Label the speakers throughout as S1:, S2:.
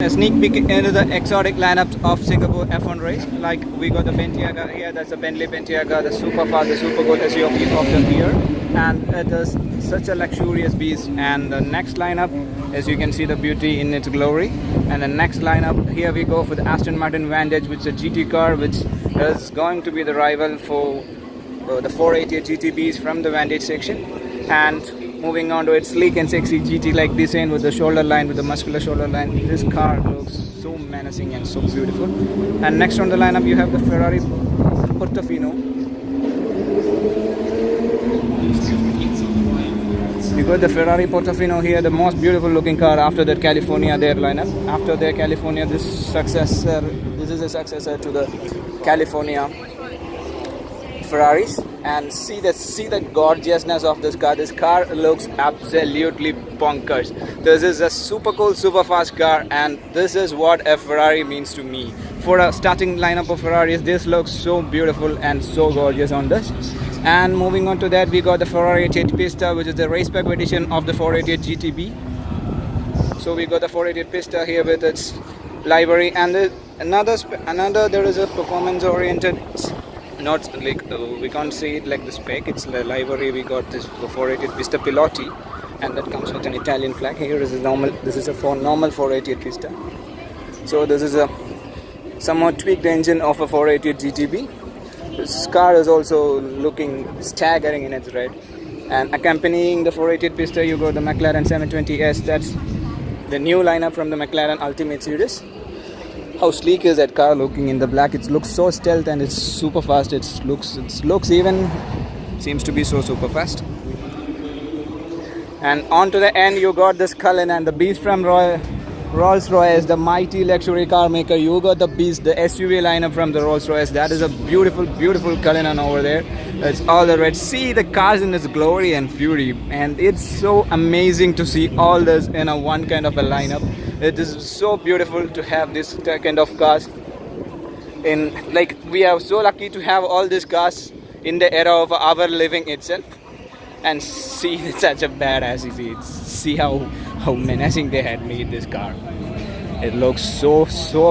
S1: A sneak peek into the exotic lineups of Singapore F1 race. Like we got the Bentiaga here, that's the Bentley Bentiaga, the super fast, the super good SUV of the year, and it is such a luxurious beast. And the next lineup, as you can see, the beauty in its glory. And the next lineup, here we go for the Aston Martin Vantage, which is a GT car, which is going to be the rival for the 488 GTBs from the Vantage section. And moving on to its sleek and sexy GT like design with the shoulder line, with the muscular shoulder line. This car looks so menacing and so beautiful. And next on the lineup you have the Ferrari Portofino. You got the Ferrari Portofino here, the most beautiful looking car after that California their lineup. After their California, this is a successor to the California Ferraris. And see the gorgeousness of this car. This car looks absolutely bonkers. This is a super cool, super fast car, and this is what a Ferrari means to me. For a starting lineup of Ferraris, this looks so beautiful and so gorgeous on this. And moving on to that, we got the Ferrari 88 Pista, which is the race pack edition of the 488 GTB. So we got the 488 Pista here with its livery, and another there is a performance oriented, not like we can't say it like the spec, it's the livery. We got this 488 Pista Piloti, and that comes with an Italian flag. Here is a normal, this is a normal 488 Pista. So this is a somewhat tweaked engine of a 488 GTB. This car is also looking staggering in its red. And accompanying the 488 Pista, you got the McLaren 720S. That's the new lineup from the McLaren Ultimate Series. How sleek is that car looking in the black? It looks so stealth and it's super fast. It looks even seems to be so super fast. And on to the end, you got this Cullinan and the beast from Rolls-Royce, the mighty luxury car maker. You got the beast, the SUV lineup from the Rolls-Royce. That is a beautiful, beautiful Cullinan over there. It's all the red. See the cars in its glory and fury, and it's so amazing to see all this in a one kind of a lineup. It is so beautiful to have this kind of cars in, like, we are so lucky to have all these cars in the era of our living itself. And see, it's such a badass. See how menacing they had made this car. It looks so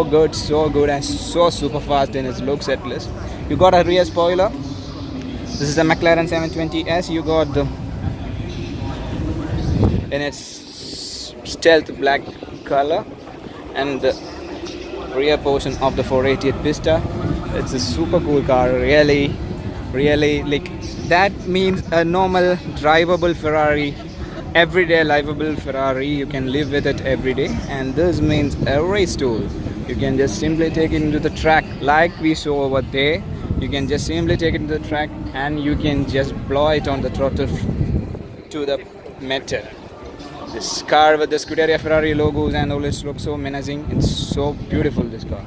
S1: good and so super fast, and it looks effortless. You got a rear spoiler. This is a McLaren 720S. You got the in its stealth black color, and the rear portion of the 488 Pista. It's a super cool car, really like that means a normal drivable Ferrari, everyday livable Ferrari. You can live with it every day. And this means a race tool. You can just simply take it into the track like we saw over there. You can just simply take it to the track and you can just blow it on the throttle to the metal. This car with the Scuderia Ferrari logos and all, it looks so menacing. It's so beautiful, this car.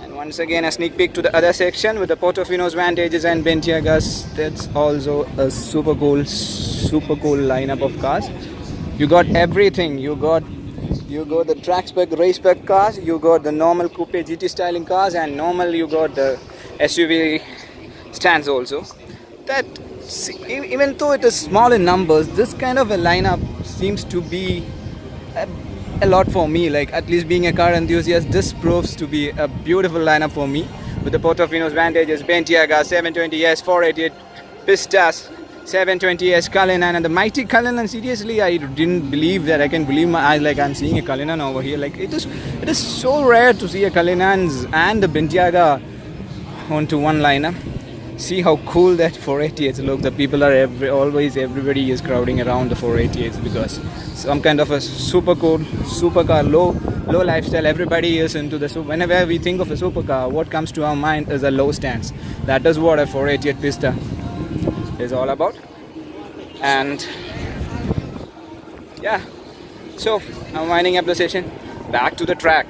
S1: And once again, a sneak peek to the other section with the Portofino's, Vantages and Bentiagas. That's also a super cool lineup of cars. You got everything. You got the track spec, race spec cars. You got the normal coupe GT styling cars, and normal you got the SUV stands also. That, even though it is small in numbers, this kind of a lineup seems to be a lot for me. Like, at least being a car enthusiast, this proves to be a beautiful lineup for me. With the Portofino's, Vantages, Bentiaga, 720S, 488 Pistas, 720S Cullinan, and the mighty Cullinan. Seriously, I didn't believe that. I can believe my eyes. Like, I'm seeing a Cullinan over here. Like, it is so rare to see a Cullinans and the Bentiaga onto one lineup. See how cool that 488s look. The people are everybody is crowding around the 488s because some kind of a super cool supercar, low lifestyle. Everybody is into the. So whenever we think of a supercar, what comes to our mind is a low stance. That is what a 488 Pista is all about. And yeah, so I'm winding up the session. Back to the track.